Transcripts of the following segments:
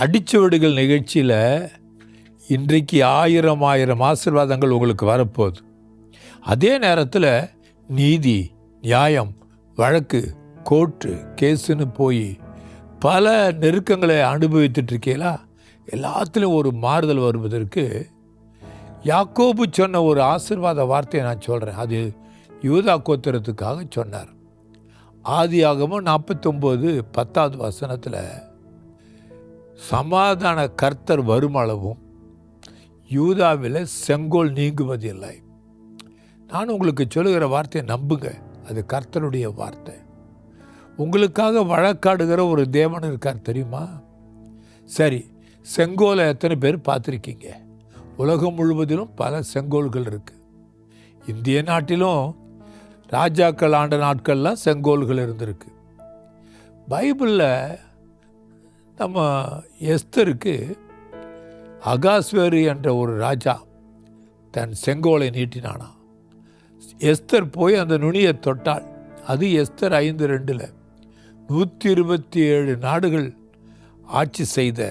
அடிச்சுவடுகள் நிகழ்ச்சியில் இன்றைக்கு 1000 ஆசீர்வாதங்கள் உங்களுக்கு வரப்போகுது. அதே நேரத்தில் நீதி, நியாயம், வழக்கு, கோர்ட்டு, கேஸுன்னு போய் பல நெருக்கங்களை அனுபவித்துட்ருக்கீங்களா? எல்லாத்துலேயும் ஒரு மாறுதல் வருவதற்கு யாக்கோபு சொன்ன ஒரு ஆசீர்வாத வார்த்தையை நான் சொல்கிறேன். அது யூதா கோத்திரத்துக்காக சொன்னார். ஆதியாகமம் 49:10 சமாதான கர்த்தர் வருமளவும் யூதாவில் செங்கோல் நீங்குவதில்லை. நான் உங்களுக்கு சொல்லுகிற வார்த்தையை நம்புங்க, அது கர்த்தருடைய வார்த்தை. உங்களுக்காக வழக்காடுகிற ஒரு தேவன் இருக்கார் தெரியுமா? சரி, செங்கோலை எத்தனை பேர் பார்த்துருக்கீங்க? உலகம் முழுவதிலும் பல செங்கோல்கள் இருக்குது. இந்திய நாட்டிலும் ராஜாக்கள் ஆண்ட நாட்கள்லாம் செங்கோல்கள் இருந்திருக்கு. பைபிளில் நம்ம எஸ்தருக்கு அகாஸ்வேரு என்ற ஒரு ராஜா தன் செங்கோலை நீட்டினானா. எஸ்தர் போய் அந்த நுனியை தொட்டாள். அது எஸ்தர் 5:2 127 நாடுகள் ஆட்சி செய்த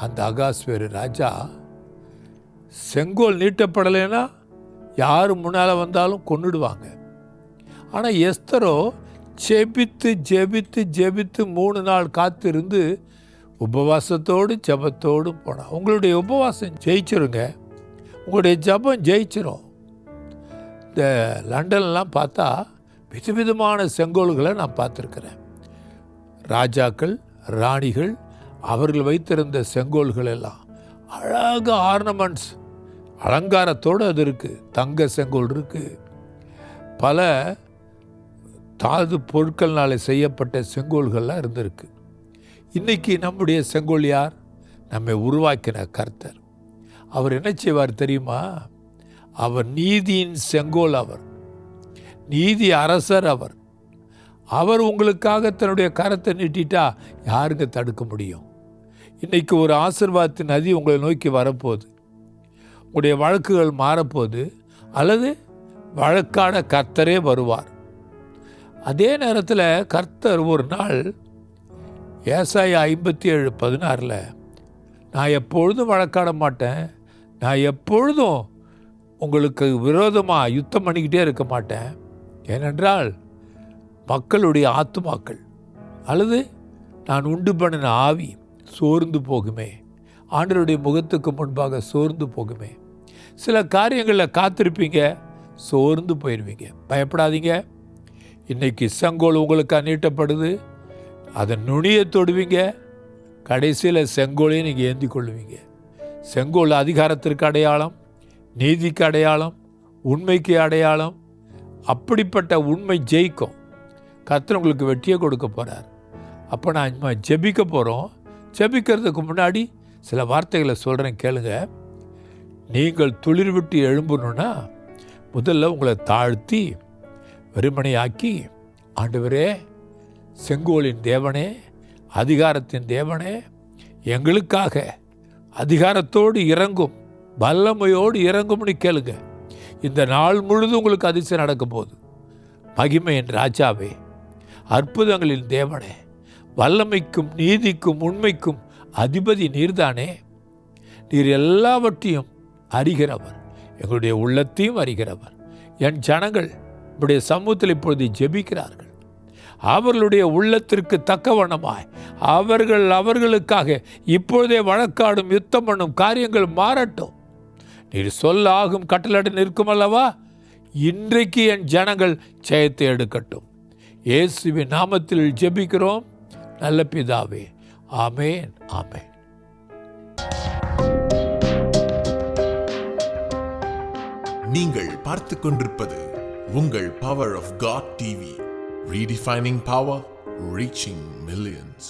அந்த அகாஸ்வேரு ராஜா செங்கோல் நீட்டப்படலைன்னா யார் முன்னால் வந்தாலும் கொன்னுடுவாங்க. ஆனால் எஸ்தரோ ஜெபித்து ஜெபித்து ஜெபித்து 3 நாள் காத்திருந்து உபவாசத்தோடு ஜபத்தோடு போனால். உங்களுடைய உபவாசம் ஜெயிச்சிருங்க, உங்களுடைய ஜபம் ஜெயிச்சிரும். இந்த லண்டன்லாம் பார்த்தா விதவிதமான செங்கோல்களை நான் பார்த்துருக்கிறேன். ராஜாக்கள், ராணிகள் அவர்கள் வைத்திருந்த செங்கோல்கள் எல்லாம் அழகாக ஆர்னமெண்ட்ஸ், அலங்காரத்தோடு அது இருக்குது. தங்க செங்கோல் இருக்குது, பல தாது பொருட்கள்னால செய்யப்பட்ட செங்கோல்கள்லாம் இருந்திருக்கு. இன்றைக்கி நம்முடைய செங்கோல் யார்? நம்மை உருவாக்கின கர்த்தர். அவர் என்ன செய்வார் தெரியுமா? அவர் நீதியின் செங்கோல், அவர் நீதி அரசர். அவர் உங்களுக்காக தன்னுடைய கரத்தை நீட்டிட்டா யாருங்க தடுக்க முடியும்? இன்றைக்கி ஒரு ஆசீர்வாதத்தின் நதி உங்களை நோக்கி வரப்போகுது. உங்களுடைய வழக்குகள் மாறப்போகுது, அல்லது வழக்காட கர்த்தரே வருவார். அதே நேரத்தில் கர்த்தர் ஒரு நாள் ஏசாயா 57:16 நான் எப்பொழுதும் வழக்காட மாட்டேன், நான் எப்பொழுதும் உங்களுக்கு விரோதமாக யுத்தம் பண்ணிக்கிட்டே இருக்க மாட்டேன். ஏனென்றால் மக்களுடைய ஆத்துமாக்கள் அல்லது நான் உண்டு பண்ணின ஆவி சோர்ந்து போகுமே, ஆண்டவருடைய முகத்துக்கு முன்பாக சோர்ந்து போகுமே. சில காரியங்களில் காத்திருப்பீங்க, சோர்ந்து போயிடுவீங்க. பயப்படாதீங்க, இன்றைக்கி செங்கோல் உங்களுக்கு நீட்டப்படுது. அதன் நுனியை தொடுவீங்க, கடைசியில் செங்கோலையும் நீங்கள் ஏந்தி கொள்ளுவீங்க. செங்கோல் அதிகாரத்திற்கு அடையாளம், நீதிக்கு அடையாளம், உண்மைக்கு அடையாளம். அப்படிப்பட்ட உண்மை ஜெயிக்கும். கர்த்தர் உங்களுக்கு வெற்றியை கொடுக்க போகிறார். அப்போ நான் ஜெபிக்க போகிறோம். ஜெபிக்கிறதுக்கு முன்னாடி சில வார்த்தைகளை சொல்கிறேன், கேளுங்க. நீங்கள் துளிர் விட்டு எழும்பணுன்னா முதல்ல உங்களை தாழ்த்தி வெறுமனையாக்கி, ஆண்டவரே, செங்கோலின் தேவனே, அதிகாரத்தின் தேவனே, எங்களுக்காக அதிகாரத்தோடு இறங்கும், வல்லமையோடு இறங்கும்னு கேளுங்க. இந்த நாள் முழுதும் உங்களுக்கு அதிசயம் நடக்க போகுது. மகிமையின் ராஜாவே, அற்புதங்களின் தேவனே, வல்லமைக்கும் நீதிக்கும் உண்மைக்கும் அதிபதி நீர்தானே. நீர் எல்லாவற்றையும் அறிகிறவர், எங்களுடைய உள்ளத்தையும் அறிகிறவர். என் ஜனங்கள் உடைய சமூகத்தில் இப்பொழுது ஜெபிக்கிறார்கள். அவர்களுடைய உள்ளத்திற்கு தக்கவண்ணமாய் அவர்களுக்காக இப்பொழுதே வழக்காடும் யுத்தம் பண்ணும் காரியங்கள் மாறட்டும். நீர் சொல்ல ஆகும் கட்டளை நிற்கும் அல்லவா? இன்றைக்கு என் ஜனங்கள் ஜெயத்தை எடுக்கட்டும். இயேசுவின் நாமத்தில் ஜெபிக்கிறோம் நல்ல பிதாவே, ஆமேன், ஆமேன். நீங்கள் பார்த்து கொண்டிருப்பது உங்கள் Power of God TV. Redefining power, reaching millions.